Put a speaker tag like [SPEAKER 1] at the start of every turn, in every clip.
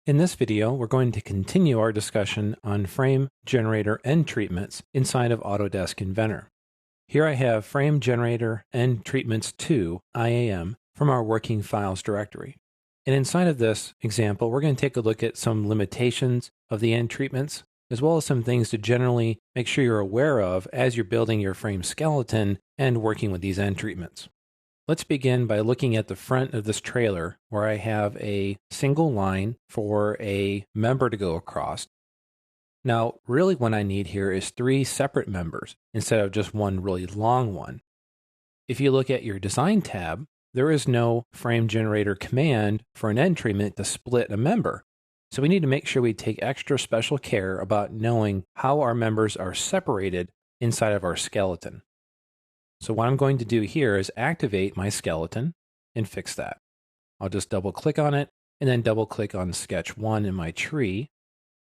[SPEAKER 1] In this video, we're going to continue our discussion on frame generator end treatments inside of Autodesk Inventor. Here I have frame generator end treatments 2 IAM from our working files directory. And inside of this example, we're going to take a look at some limitations of the end treatments, as well as some things to generally make sure you're aware of as you're building your frame skeleton and working with these end treatments. Let's begin by looking at the front of this trailer where I have a single line for a member to go across. Now, really what I need here is 3 separate members instead of just one really long one. If you look at your design tab, there is no frame generator command for an end treatment to split a member. So we need to make sure we take extra special care about knowing how our members are separated inside of our skeleton. So what I'm going to do here is activate my skeleton and fix that. I'll just double click on it and then double click on sketch 1 in my tree.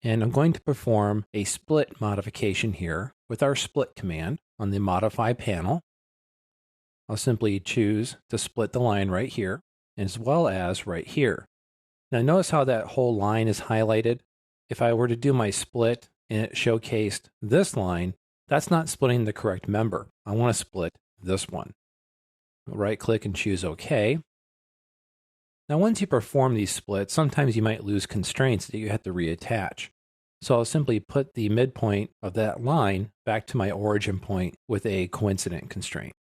[SPEAKER 1] And I'm going to perform a split modification here with our split command on the modify panel. I'll simply choose to split the line right here as well as right here. Now notice how that whole line is highlighted. If I were to do my split and it showcased this line, that's not splitting the correct member. I want to split this one. Right click and choose OK. Now once you perform these splits, sometimes you might lose constraints that you have to reattach. So I'll simply put the midpoint of that line back to my origin point with a coincident constraint.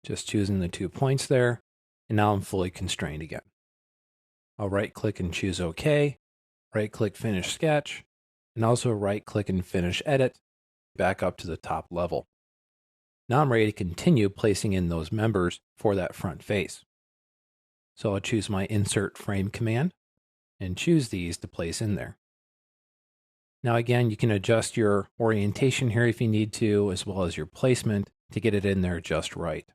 [SPEAKER 1] Just choosing the 2 points there, and now I'm fully constrained again. I'll right click and choose OK, right click Finish Sketch, and also right click and Finish Edit, back up to the top level. Now I'm ready to continue placing in those members for that front face. So I'll choose my Insert Frame command and choose these to place in there. Now again, you can adjust your orientation here if you need to, as well as your placement to get it in there just right.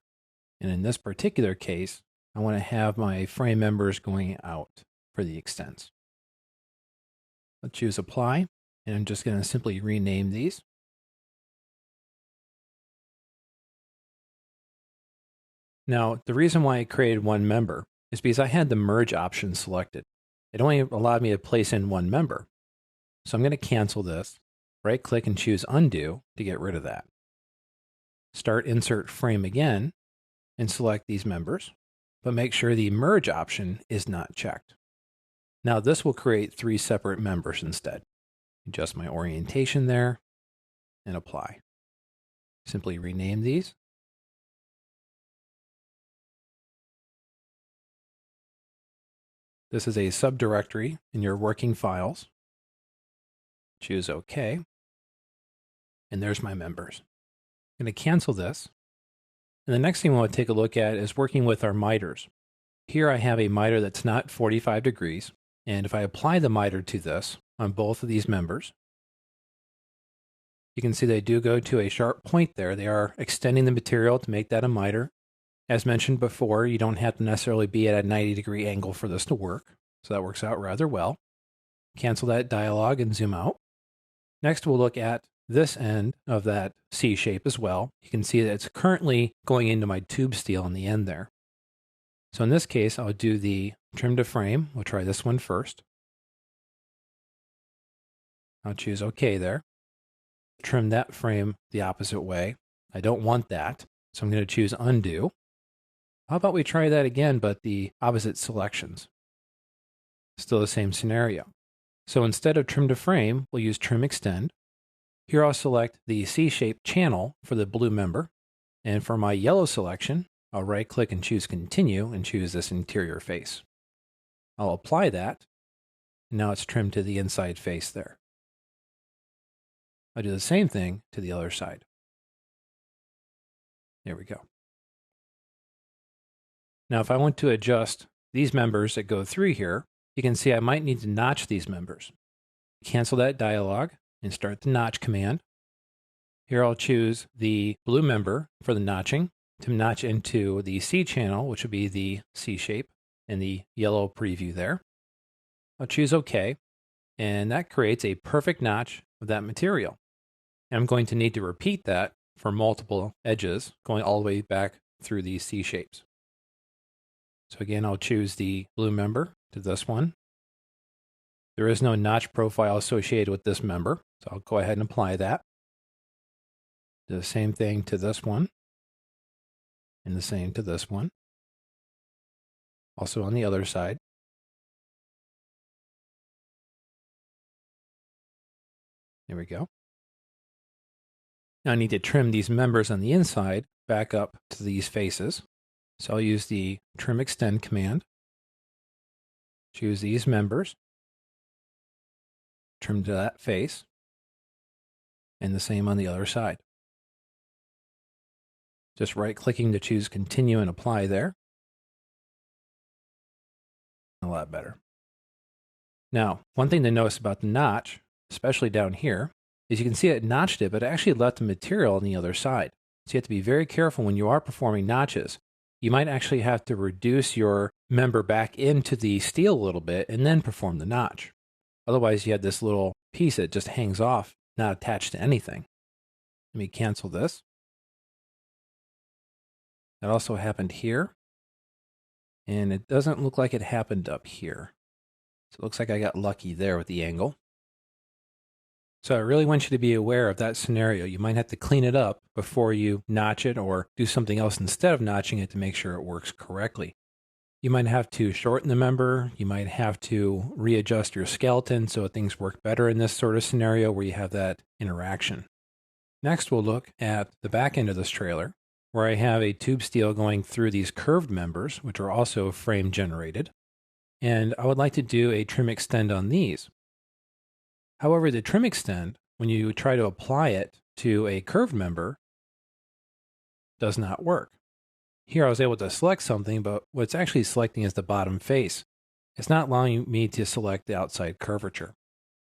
[SPEAKER 1] And in this particular case, I want to have my frame members going out for the extents. I'll choose Apply, and I'm just going to simply rename these. Now, the reason why I created one member is because I had the merge option selected. It only allowed me to place in one member. So I'm going to cancel this, right click and choose Undo to get rid of that. Start Insert Frame again and select these members, but make sure the merge option is not checked. Now this will create 3 separate members instead. Adjust my orientation there and apply. Simply rename these. This is a subdirectory in your working files. Choose OK. And there's my members. I'm going to cancel this. And the next thing we want to take a look at is working with our miters. Here I have a miter that's not 45 degrees. And if I apply the miter to this on both of these members, you can see they do go to a sharp point there. They are extending the material to make that a miter. As mentioned before, you don't have to necessarily be at a 90-degree angle for this to work. So that works out rather well. Cancel that dialog and zoom out. Next, we'll look at this end of that C shape as well. You can see that it's currently going into my tube steel on the end there. So in this case, I'll do the trim to frame. We'll try this one first. I'll choose OK there. Trim that frame the opposite way. I don't want that, so I'm going to choose Undo. How about we try that again, but the opposite selections? Still the same scenario. So instead of trim to frame, we'll use trim extend. Here I'll select the C-shaped channel for the blue member. And for my yellow selection, I'll right click and choose continue and choose this interior face. I'll apply that. And now it's trimmed to the inside face there. I'll do the same thing to the other side. There we go. Now, if I want to adjust these members that go through here, you can see I might need to notch these members. Cancel that dialog and start the notch command. Here I'll choose the blue member for the notching to notch into the C channel, which would be the C shape and the yellow preview there. I'll choose OK, and that creates a perfect notch of that material. And I'm going to need to repeat that for multiple edges going all the way back through these C shapes. So again, I'll choose the blue member to this one. There is no notch profile associated with this member, so I'll go ahead and apply that. Do the same thing to this one, and the same to this one. Also on the other side. There we go. Now I need to trim these members on the inside back up to these faces. So I'll use the trim extend command. Choose these members. Trim to that face. And the same on the other side. Just right-clicking to choose continue and apply there. A lot better. Now, one thing to notice about the notch, especially down here, is you can see it notched it, but it actually left the material on the other side. So you have to be very careful when you are performing notches. You might actually have to reduce your member back into the steel a little bit and then perform the notch. Otherwise, you have this little piece that just hangs off, not attached to anything. Let me cancel this. That also happened here. And it doesn't look like it happened up here. So it looks like I got lucky there with the angle. So I really want you to be aware of that scenario. You might have to clean it up before you notch it or do something else instead of notching it to make sure it works correctly. You might have to shorten the member. You might have to readjust your skeleton so things work better in this sort of scenario where you have that interaction. Next, we'll look at the back end of this trailer, where I have a tube steel going through these curved members, which are also frame generated. And I would like to do a trim extend on these. However, the trim extend, when you try to apply it to a curved member, does not work. Here I was able to select something, but what it's actually selecting is the bottom face. It's not allowing me to select the outside curvature.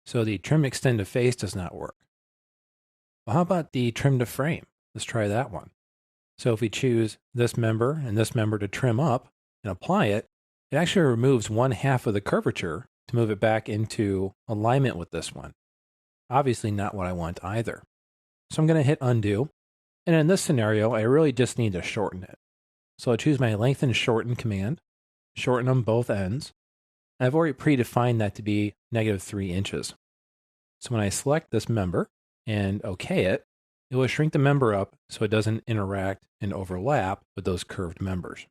[SPEAKER 1] So the trim extend to face does not work. Well, how about the trim to frame? Let's try that one. So if we choose this member and this member to trim up and apply it, it actually removes 1/2 of the curvature to move it back into alignment with this one. Obviously not what I want either. So I'm going to hit undo. And in this scenario, I really just need to shorten it. So I'll choose my lengthen shorten command, shorten on both ends. And I've already predefined that to be -3 inches. So when I select this member and OK it, it will shrink the member up so it doesn't interact and overlap with those curved members.